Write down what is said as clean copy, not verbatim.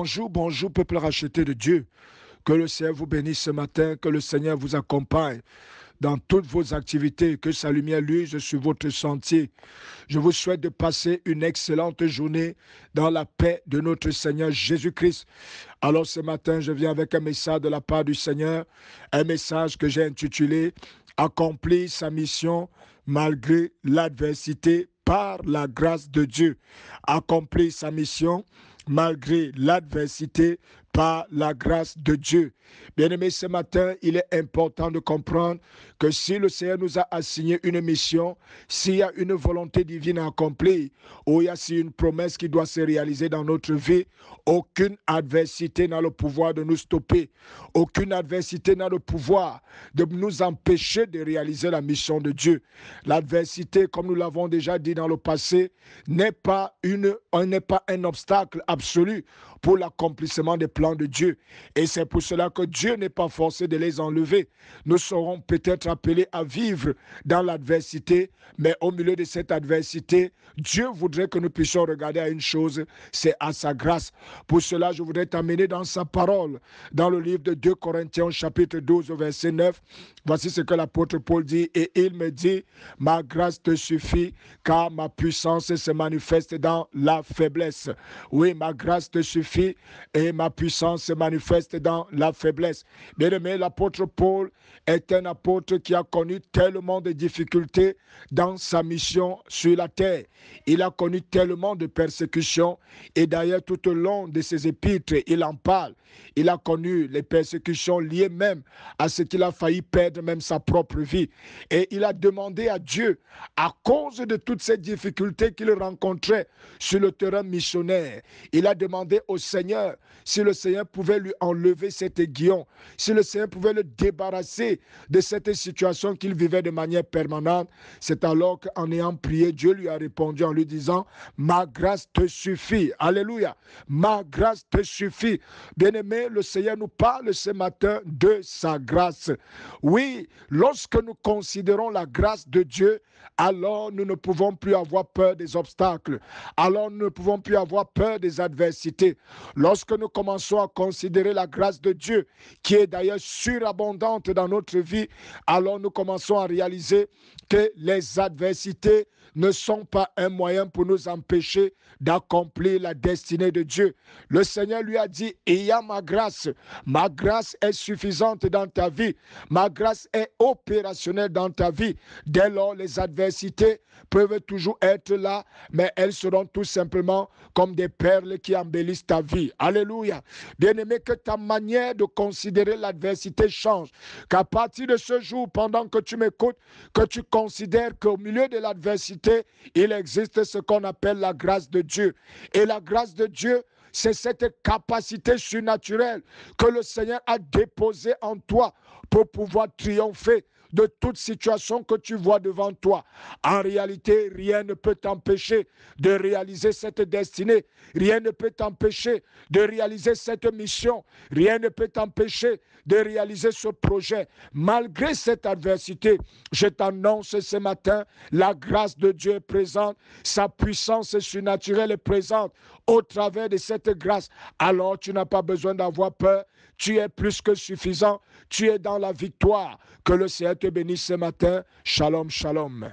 Bonjour, bonjour, peuple racheté de Dieu. Que le Seigneur vous bénisse ce matin, que le Seigneur vous accompagne dans toutes vos activités, que sa lumière luise sur votre sentier. Je vous souhaite de passer une excellente journée dans la paix de notre Seigneur Jésus-Christ. Alors ce matin, je viens avec un message de la part du Seigneur, un message que j'ai intitulé « Accomplir sa mission malgré l'adversité par la grâce de Dieu ». Accomplir sa mission malgré l'adversité par la grâce de Dieu. Bien-aimés, ce matin, il est important de comprendre que si le Seigneur nous a assigné une mission, s'il y a une volonté divine à accomplir, ou il y a une promesse qui doit se réaliser dans notre vie, aucune adversité n'a le pouvoir de nous stopper. Aucune adversité n'a le pouvoir de nous empêcher de réaliser la mission de Dieu. L'adversité, comme nous l'avons déjà dit dans le passé, n'est pas un obstacle absolu pour l'accomplissement des plans de Dieu. Et c'est pour cela que Dieu n'est pas forcé de les enlever. Nous serons peut-être appelés à vivre dans l'adversité, mais au milieu de cette adversité, Dieu voudrait que nous puissions regarder à une chose, c'est à sa grâce. Pour cela, je voudrais t'amener dans sa parole, dans le livre de 2 Corinthiens, chapitre 12, verset 9. Voici ce que l'apôtre Paul dit, et il me dit, ma grâce te suffit, car ma puissance se manifeste dans la faiblesse. Oui, ma grâce te suffit et ma puissance se manifeste dans la faiblesse. Bien-aimé, l'apôtre Paul est un apôtre qui a connu tellement de difficultés dans sa mission sur la terre. Il a connu tellement de persécutions et d'ailleurs tout au long de ses épîtres, il en parle. Il a connu les persécutions liées même à ce qu'il a failli perdre même sa propre vie. Et il a demandé à Dieu, à cause de toutes ces difficultés qu'il rencontrait sur le terrain missionnaire, il a demandé au Seigneur si le Seigneur pouvait lui enlever cet aiguillon, si le Seigneur pouvait le débarrasser de cette situation qu'il vivait de manière permanente. C'est alors qu'en ayant prié, Dieu lui a répondu en lui disant, ma grâce te suffit. Alléluia. Ma grâce te suffit. Bien-aimé, le Seigneur nous parle ce matin de sa grâce. Oui, lorsque nous considérons la grâce de Dieu, alors nous ne pouvons plus avoir peur des obstacles. Alors nous ne pouvons plus avoir peur des adversités. Lorsque nous commençons à considérer la grâce de Dieu, qui est d'ailleurs surabondante dans notre vie, alors nous commençons à réaliser que les adversités ne sont pas un moyen pour nous empêcher d'accomplir la destinée de Dieu. Le Seigneur lui a dit, il y a ma grâce est suffisante dans ta vie, ma grâce est opérationnelle dans ta vie. Dès lors, les adversités peuvent toujours être là, mais elles seront tout simplement comme des perles qui embellissent ta vie. Alléluia. Bien-aimé, que ta manière de considérer l'adversité change, qu'à partir de ce jour, pendant que tu m'écoutes, que tu considères qu'au milieu de l'adversité, il existe ce qu'on appelle la grâce de Dieu. Et la grâce de Dieu, c'est cette capacité surnaturelle que le Seigneur a déposée en toi pour pouvoir triompher de toute situation que tu vois devant toi. En réalité, rien ne peut t'empêcher de réaliser cette destinée. Rien ne peut t'empêcher de réaliser cette mission. Rien ne peut t'empêcher de réaliser ce projet. Malgré cette adversité, je t'annonce ce matin, la grâce de Dieu est présente. Sa puissance surnaturelle est présente au travers de cette grâce. Alors tu n'as pas besoin d'avoir peur. Tu es plus que suffisant. Tu es dans la victoire. Que le Seigneur te bénisse ce matin. Shalom, shalom.